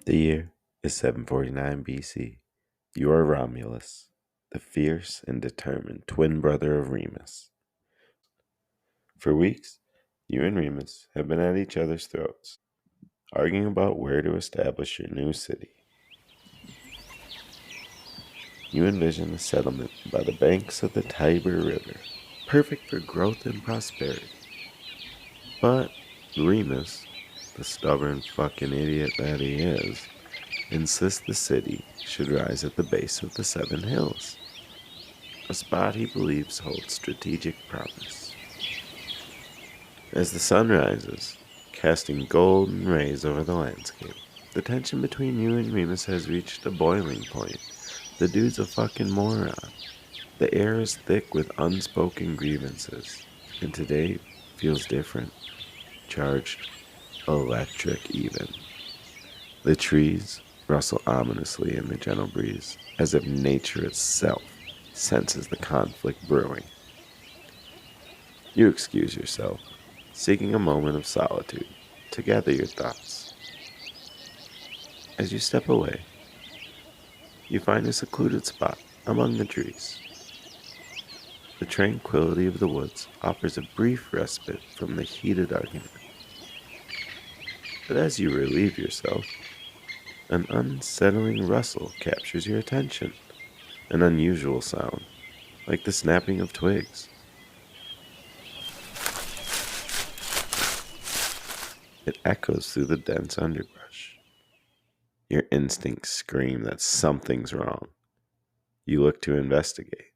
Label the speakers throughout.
Speaker 1: The year is 749 BC. You are Romulus, the fierce and determined twin brother of Remus. For weeks, you and Remus have been at each other's throats, arguing about where to establish your new city. You envision a settlement by the banks of the Tiber River, perfect for growth and prosperity. But Remus, the stubborn fucking idiot that he is, insists the city should rise at the base of the seven hills, a spot he believes holds strategic promise. As the sun rises, casting golden rays over the landscape, the tension between you and Remus has reached a boiling point. The dude's a fucking moron. The air is thick with unspoken grievances, and today feels different, charged, electric even. The trees rustle ominously in the gentle breeze, as if nature itself senses the conflict brewing. You excuse yourself, seeking a moment of solitude to gather your thoughts. As you step away, you find a secluded spot among the trees. The tranquility of the woods offers a brief respite from the heated argument. But as you relieve yourself, an unsettling rustle captures your attention, an unusual sound, like the snapping of twigs. It echoes through the dense underbrush. Your instincts scream that something's wrong. You look to investigate,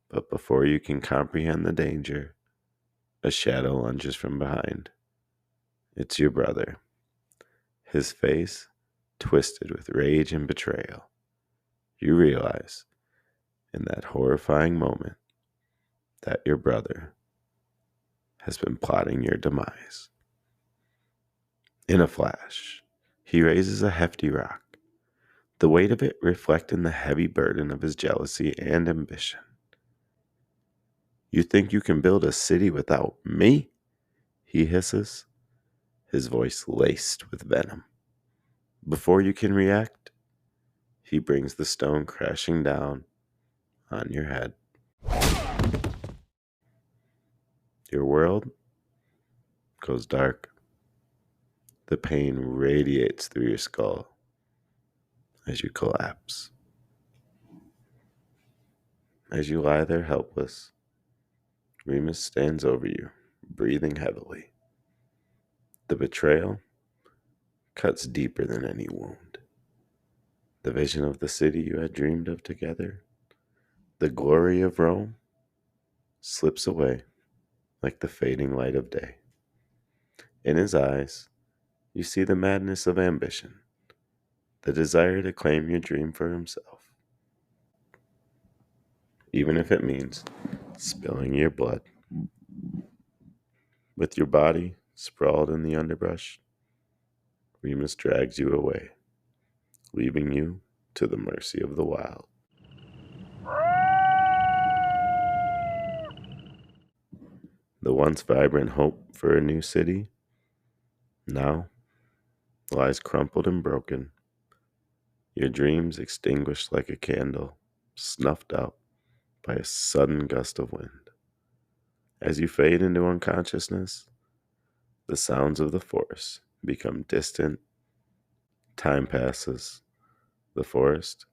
Speaker 1: but before you can comprehend the danger, a shadow lunges from behind. It's your brother, his face twisted with rage and betrayal. You realize, in that horrifying moment, that your brother has been plotting your demise. In a flash, he raises a hefty rock, the weight of it reflecting the heavy burden of his jealousy and ambition. You think you can build a city without me? He hisses, his voice laced with venom. Before you can react, he brings the stone crashing down on your head. Your world goes dark. The pain radiates through your skull as you collapse. As you lie there helpless, Remus stands over you, breathing heavily. The betrayal cuts deeper than any wound. The vision of the city you had dreamed of together, the glory of Rome, slips away like the fading light of day. In his eyes, you see the madness of ambition, the desire to claim your dream for himself, even if it means spilling your blood. With your body sprawled in the underbrush, Remus drags you away, leaving you to the mercy of the wild. The once vibrant hope for a new city now lies crumpled and broken, your dreams extinguished like a candle, snuffed out by a sudden gust of wind. As you fade into unconsciousness, the sounds of the forest become distant. Time passes. The forest,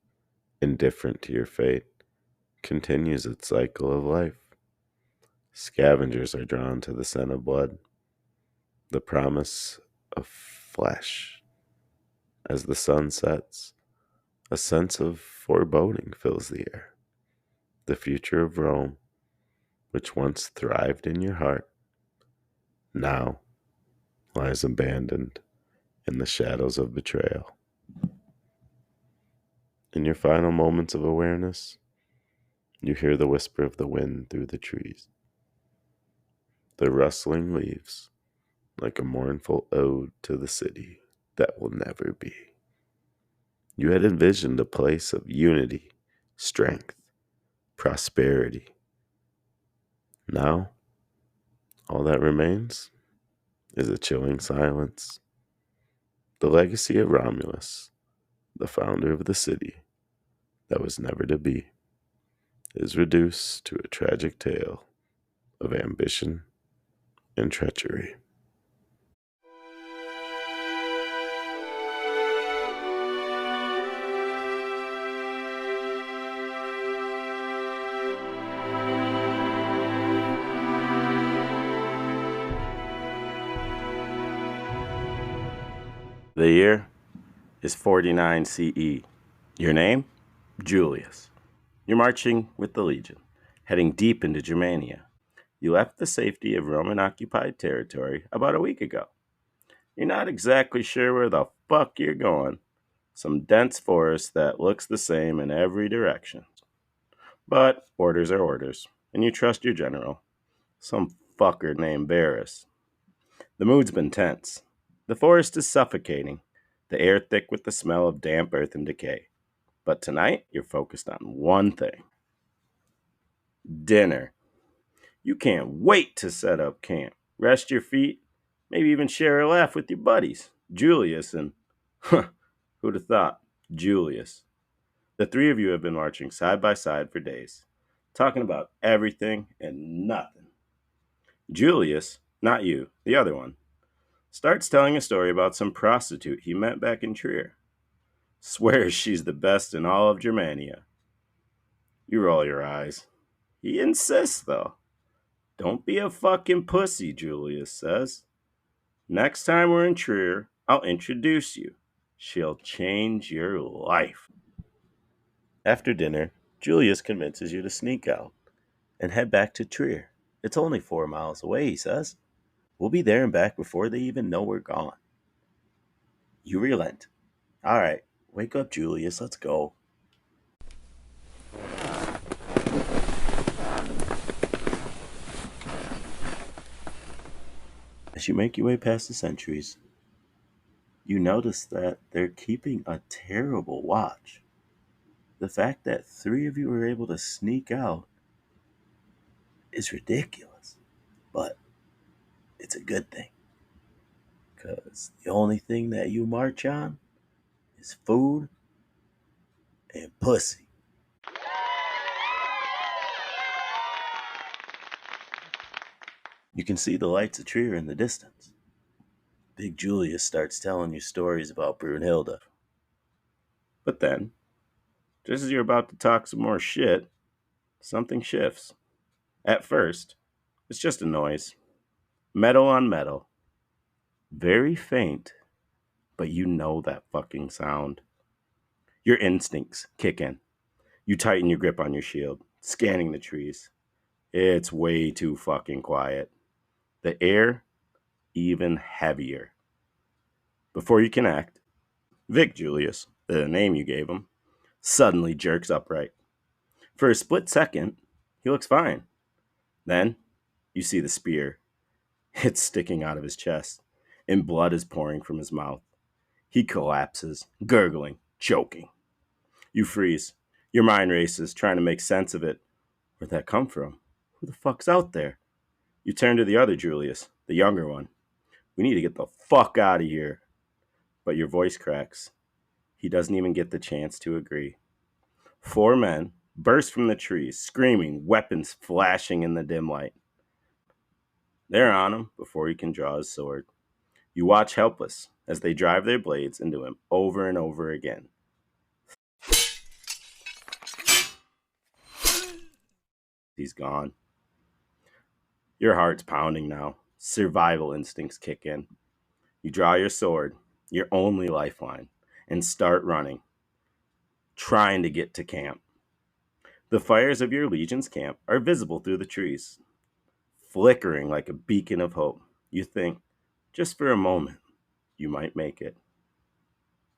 Speaker 1: indifferent to your fate, continues its cycle of life. Scavengers are drawn to the scent of blood, the promise of flesh. As the sun sets, a sense of foreboding fills the air. The future of Rome, which once thrived in your heart, now lies abandoned in the shadows of betrayal. In your final moments of awareness, you hear the whisper of the wind through the trees, the rustling leaves, like a mournful ode to the city that will never be. You had envisioned a place of unity, strength, prosperity. Now, all that remains is a chilling silence, The legacy of Romulus, the founder of the city that was never to be, is reduced to a tragic tale of ambition and treachery.
Speaker 2: The year is 49 CE. Your name? Julius. You're marching with the Legion, heading deep into Germania. You left the safety of Roman-occupied territory about a week ago. You're not exactly sure where the fuck you're going. Some dense forest that looks the same in every direction. But orders are orders, and you trust your general, some fucker named Barris. The mood's been tense. The forest is suffocating, the air thick with the smell of damp earth and decay. But tonight, you're focused on one thing: dinner. You can't wait to set up camp, rest your feet, maybe even share a laugh with your buddies, Julius and, who'd have thought, Julius. The three of you have been marching side by side for days, talking about everything and nothing. Julius, not you, the other one, starts telling a story about some prostitute he met back in Trier. Swears she's the best in all of Germania. You roll your eyes. He insists, though. Don't be a fucking pussy, Julius says. Next time we're in Trier, I'll introduce you. She'll change your life.
Speaker 1: After dinner, Julius convinces you to sneak out and head back to Trier. It's only 4 miles away, he says. We'll be there and back before they even know we're gone. You relent. All right, wake up, Julius. Let's go. As you make your way past the sentries, you notice that they're keeping a terrible watch. The fact that three of you were able to sneak out is ridiculous, but it's a good thing. Because the only thing that you march on is food and pussy. You can see the lights of Trier in the distance. Big Julius starts telling you stories about Brunhilde.
Speaker 2: But then, just as you're about to talk some more shit, something shifts. At first, it's just a noise. Metal on metal. Very faint, but you know that fucking sound. Your instincts kick in. You tighten your grip on your shield, scanning the trees. It's way too fucking quiet. The air, even heavier. Before you can act, Vic Julius, the name you gave him, suddenly jerks upright. For a split second, he looks fine. Then, you see the spear. It's sticking out of his chest, and blood is pouring from his mouth. He collapses, gurgling, choking. You freeze. Your mind races, trying to make sense of it. Where'd that come from? Who the fuck's out there? You turn to the other Julius, the younger one. We need to get the fuck out of here. But your voice cracks. He doesn't even get the chance to agree. Four men burst from the trees, screaming, weapons flashing in the dim light. They're on him before he can draw his sword. You watch helpless as they drive their blades into him over and over again. He's gone. Your heart's pounding now. Survival instincts kick in. You draw your sword, your only lifeline, and start running, trying to get to camp. The fires of your legion's camp are visible through the trees, flickering like a beacon of hope. You think, just for a moment, you might make it.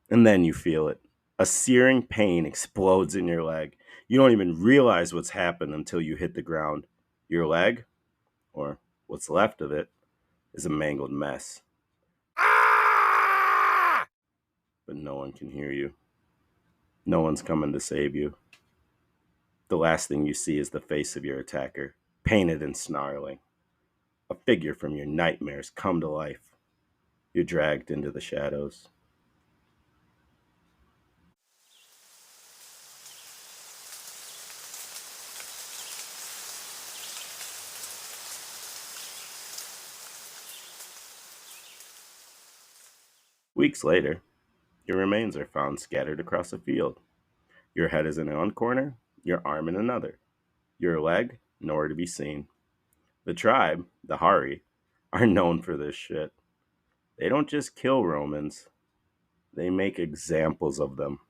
Speaker 2: And then you feel it. A searing pain explodes in your leg. You don't even realize what's happened until you hit the ground. Your leg, or what's left of it, is a mangled mess. But no one can hear you. No one's coming to save you. The last thing you see is the face of your attacker, painted and snarling. A figure from your nightmares come to life. You're dragged into the shadows. Weeks later, your remains are found scattered across a field. Your head is in one corner, your arm in another, your leg nowhere to be seen. The tribe, the Hari, are known for this shit. They don't just kill Romans, they make examples of them.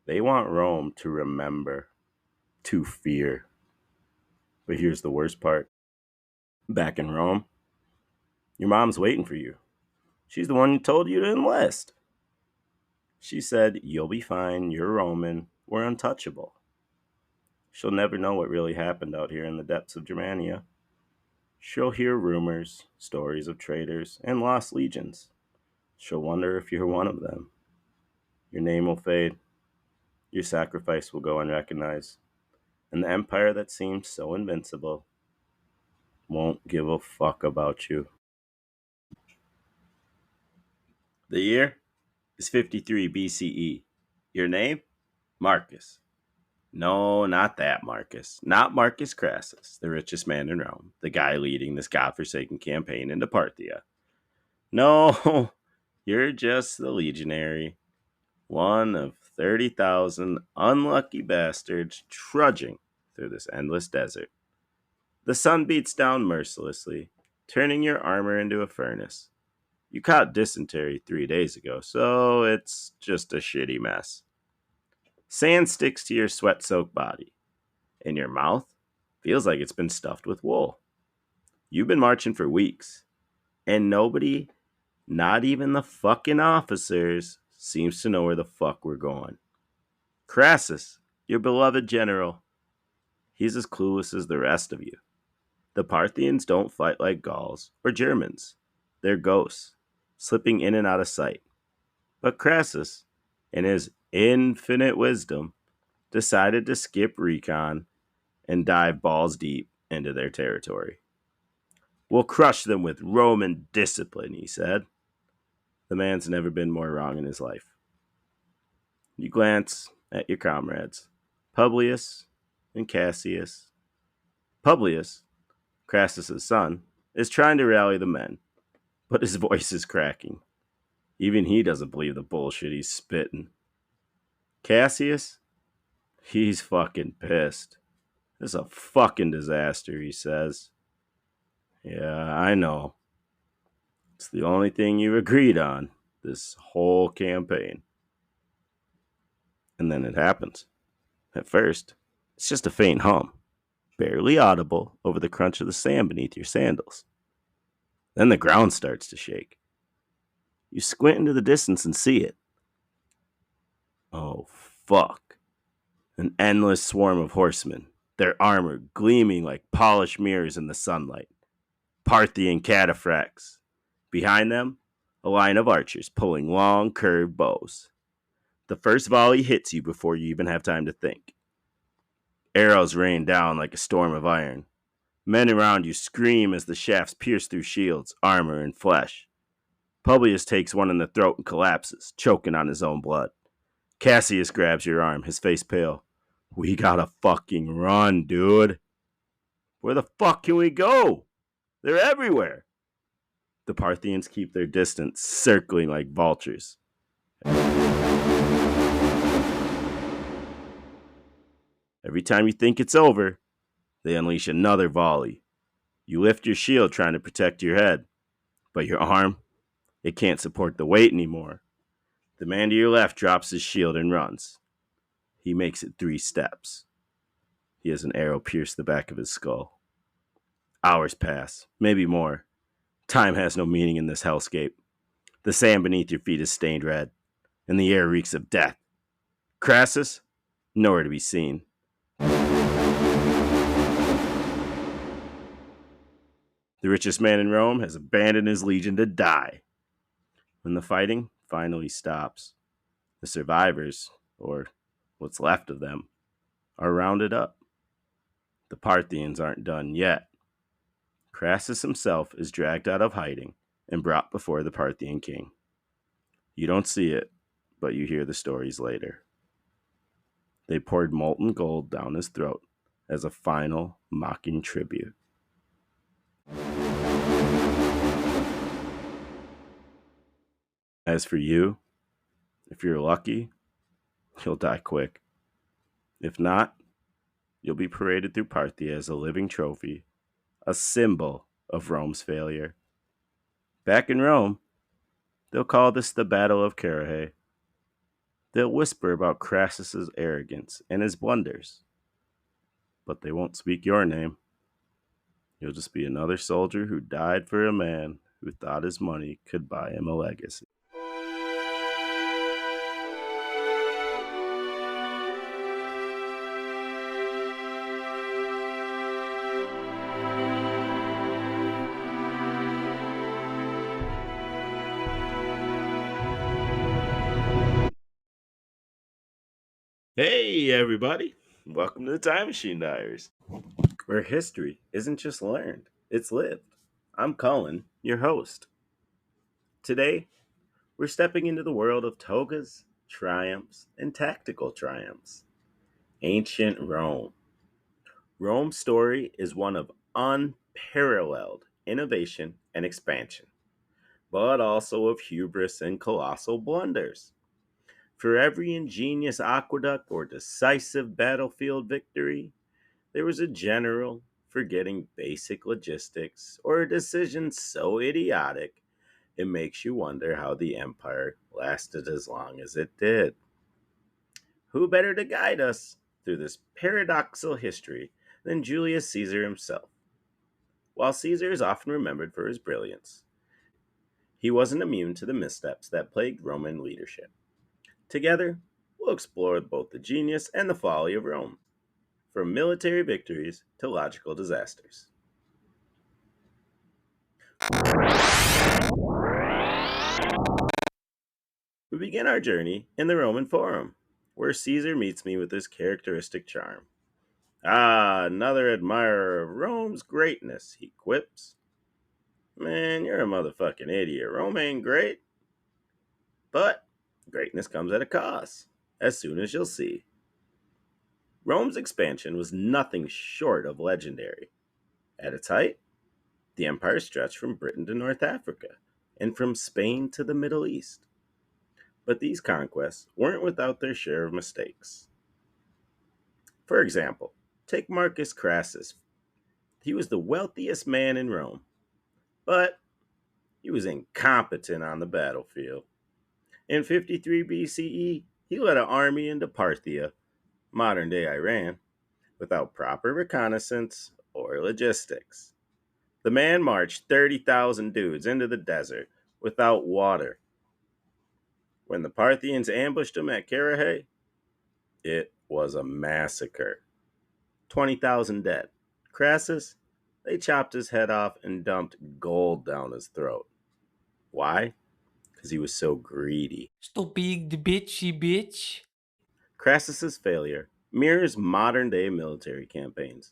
Speaker 2: They want Rome to remember, to fear. But here's the worst part. Back in Rome, your mom's waiting for you. She's the one who told you to enlist. She said, "You'll be fine, you're Roman, we're untouchable." She'll never know what really happened out here in the depths of Germania. She'll hear rumors, stories of traitors, and lost legions. She'll wonder if you're one of them. Your name will fade, your sacrifice will go unrecognized, and the empire that seemed so invincible won't give a fuck about you. The year is 53 BCE. Your name? Marcus. No, not that Marcus. Not Marcus Crassus, the richest man in Rome, the guy leading this godforsaken campaign into Parthia. No, you're just the legionary, one of 30,000 unlucky bastards trudging through this endless desert. The sun beats down mercilessly, turning your armor into a furnace. You caught dysentery 3 days ago, so it's just a shitty mess. Sand sticks to your sweat-soaked body, and your mouth feels like it's been stuffed with wool. You've been marching for weeks, and nobody, not even the fucking officers, seems to know where the fuck we're going. Crassus, your beloved general, he's as clueless as the rest of you. The Parthians don't fight like Gauls or Germans. They're ghosts, slipping in and out of sight. But Crassus, in his infinite wisdom, decided to skip recon and dive balls deep into their territory. "We'll crush them with Roman discipline," he said. The man's never been more wrong in his life. You glance at your comrades, Publius and Cassius. Publius, Crassus's son, is trying to rally the men, but his voice is cracking. Even he doesn't believe the bullshit he's spitting. Cassius, he's fucking pissed. "This is a fucking disaster," he says. "Yeah, I know. It's the only thing you agreed on this whole campaign." And then it happens. At first, it's just a faint hum, barely audible over the crunch of the sand beneath your sandals. Then the ground starts to shake. You squint into the distance and see it. Oh, fuck. An endless swarm of horsemen, their armor gleaming like polished mirrors in the sunlight. Parthian cataphracts. Behind them, a line of archers pulling long, curved bows. The first volley hits you before you even have time to think. Arrows rain down like a storm of iron. Men around you scream as the shafts pierce through shields, armor, and flesh. Publius takes one in the throat and collapses, choking on his own blood. Cassius grabs your arm, his face pale. "We gotta fucking run, dude." "Where the fuck can we go? They're everywhere." The Parthians keep their distance, circling like vultures. Every time you think it's over, they unleash another volley. You lift your shield trying to protect your head, but your arm, it can't support the weight anymore. The man to your left drops his shield and runs. He makes it 3 steps. He has an arrow pierce the back of his skull. Hours pass, maybe more. Time has no meaning in this hellscape. The sand beneath your feet is stained red, and the air reeks of death. Crassus, nowhere to be seen. The richest man in Rome has abandoned his legion to die. When the fighting finally stops, the survivors, or what's left of them, are rounded up. The Parthians aren't done yet. Crassus himself is dragged out of hiding and brought before the Parthian king. You don't see it, but you hear the stories later. They poured molten gold down his throat as a final mocking tribute. As for you, if you're lucky, you'll die quick. If not, you'll be paraded through Parthia as a living trophy, a symbol of Rome's failure. Back in Rome, they'll call this the Battle of Carrhae. They'll whisper about Crassus's arrogance and his blunders, but they won't speak your name. You'll just be another soldier who died for a man who thought his money could buy him a legacy. Hey, everybody. Welcome to the Time Machine Diaries, where history isn't just learned, it's lived. I'm Colin, your host. Today, we're stepping into the world of togas, triumphs, and tactical triumphs. Ancient Rome. Rome's story is one of unparalleled innovation and expansion, but also of hubris and colossal blunders. For every ingenious aqueduct or decisive battlefield victory, there was a general forgetting basic logistics or a decision so idiotic it makes you wonder how the empire lasted as long as it did. Who better to guide us through this paradoxical history than Julius Caesar himself? While Caesar is often remembered for his brilliance, he wasn't immune to the missteps that plagued Roman leadership. Together, we'll explore both the genius and the folly of Rome, from military victories to logical disasters. We begin our journey in the Roman Forum, where Caesar meets me with his characteristic charm. Ah, another admirer of Rome's greatness, he quips. Man, you're a motherfucking idiot. Rome ain't great, but greatness comes at a cost, as soon as you'll see. Rome's expansion was nothing short of legendary. At its height, the empire stretched from Britain to North Africa and from Spain to the Middle East. But these conquests weren't without their share of mistakes. For example, take Marcus Crassus. He was the wealthiest man in Rome, but he was incompetent on the battlefield. In 53 BCE, he led an army into Parthia, modern day Iran, without proper reconnaissance or logistics. The man marched 30,000 dudes into the desert without water. When the Parthians ambushed him at Carrhae, it was a massacre. 20,000 dead. Crassus, they chopped his head off and dumped gold down his throat. Why? Because he was so greedy.
Speaker 3: Stupid bitchy bitch.
Speaker 2: Crassus's failure mirrors modern day military campaigns,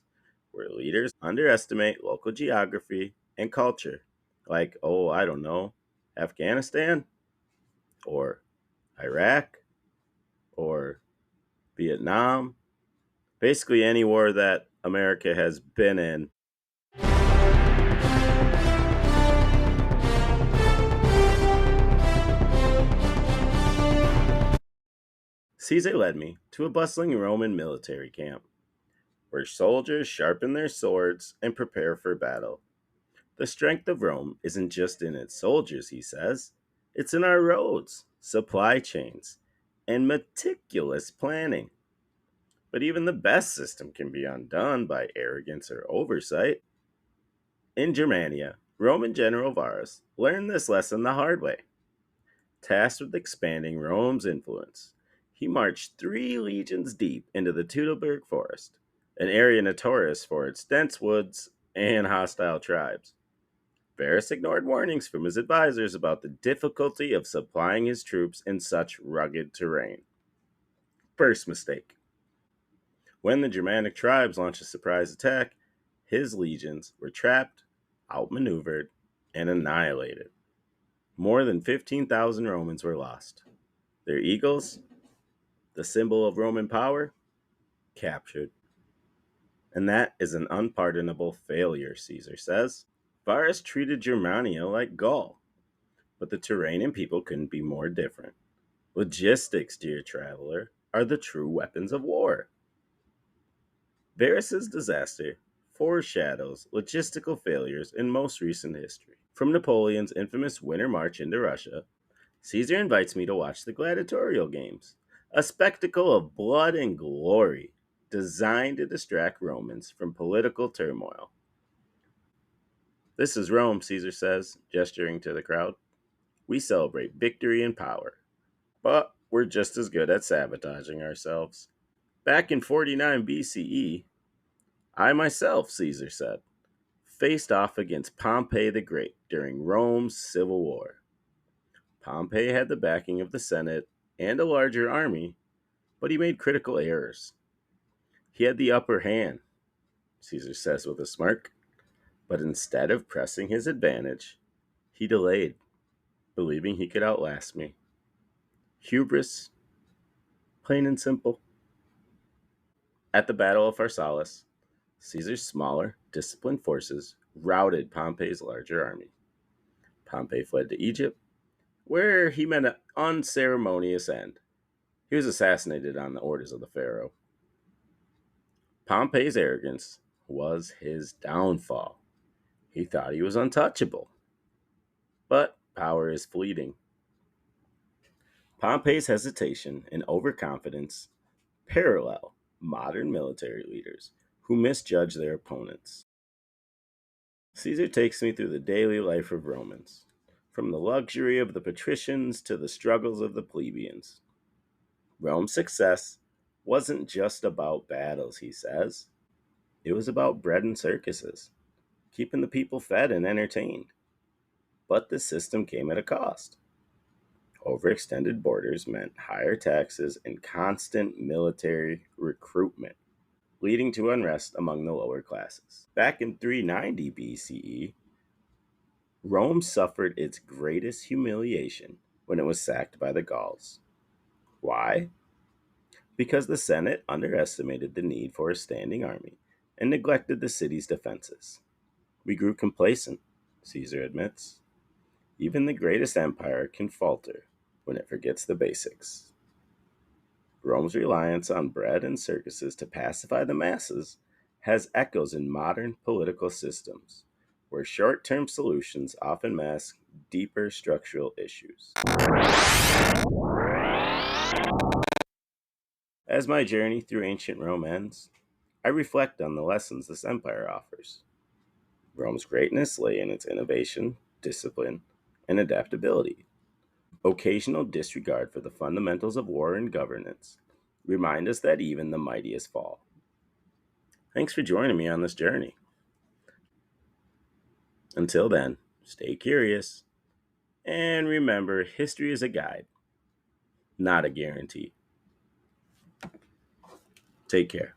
Speaker 2: where leaders underestimate local geography and culture, like, oh, I don't know, Afghanistan, or Iraq, or Vietnam. Basically, any war that America has been in. Caesar led me to a bustling Roman military camp, where soldiers sharpen their swords and prepare for battle. The strength of Rome isn't just in its soldiers, he says, it's in our roads, supply chains, and meticulous planning. But even the best system can be undone by arrogance or oversight. In Germania, Roman General Varus learned this lesson the hard way. Tasked with expanding Rome's influence, he marched 3 legions deep into the Teutoburg forest, an area notorious for its dense woods and hostile tribes. Varus ignored warnings from his advisors about the difficulty of supplying his troops in such rugged terrain. First mistake. When the Germanic tribes launched a surprise attack, his legions were trapped, outmaneuvered, and annihilated. More than 15,000 Romans were lost. Their eagles, the symbol of Roman power, captured. And that is an unpardonable failure, Caesar says. Varus treated Germania like Gaul. But the terrain and people couldn't be more different. Logistics, dear traveler, are the true weapons of war. Varus's disaster foreshadows logistical failures in most recent history. From Napoleon's infamous winter march into Russia, Caesar invites me to watch the gladiatorial games, a spectacle of blood and glory designed to distract Romans from political turmoil. This is Rome, Caesar says, gesturing to the crowd. We celebrate victory and power, but we're just as good at sabotaging ourselves. Back in 49 BCE, I myself, Caesar said, faced off against Pompey the Great during Rome's civil war. Pompey had the backing of the Senate and a larger army, but he made critical errors. He had the upper hand, Caesar says with a smirk, but instead of pressing his advantage, he delayed, believing he could outlast me. Hubris, plain and simple. At the Battle of Pharsalus, Caesar's smaller, disciplined forces routed Pompey's larger army. Pompey fled to Egypt, where he met an unceremonious end. He was assassinated on the orders of the pharaoh. Pompey's arrogance was his downfall. He thought he was untouchable. But power is fleeting. Pompey's hesitation and overconfidence parallel modern military leaders who misjudge their opponents. Caesar takes me through the daily life of Romans, from the luxury of the patricians to the struggles of the plebeians. Rome's success wasn't just about battles, he says. It was about bread and circuses, keeping the people fed and entertained. But the system came at a cost. Overextended borders meant higher taxes and constant military recruitment, leading to unrest among the lower classes. Back in 390 BCE, Rome suffered its greatest humiliation when it was sacked by the Gauls. Why? Because the Senate underestimated the need for a standing army and neglected the city's defenses. We grew complacent, Caesar admits. Even the greatest empire can falter when it forgets the basics. Rome's reliance on bread and circuses to pacify the masses has echoes in modern political systems, where short-term solutions often mask deeper structural issues. As my journey through ancient Rome ends, I reflect on the lessons this empire offers. Rome's greatness lay in its innovation, discipline, and adaptability. Occasional disregard for the fundamentals of war and governance remind us that even the mightiest fall. Thanks for joining me on this journey. Until then, stay curious, and remember, history is a guide, not a guarantee. Take care.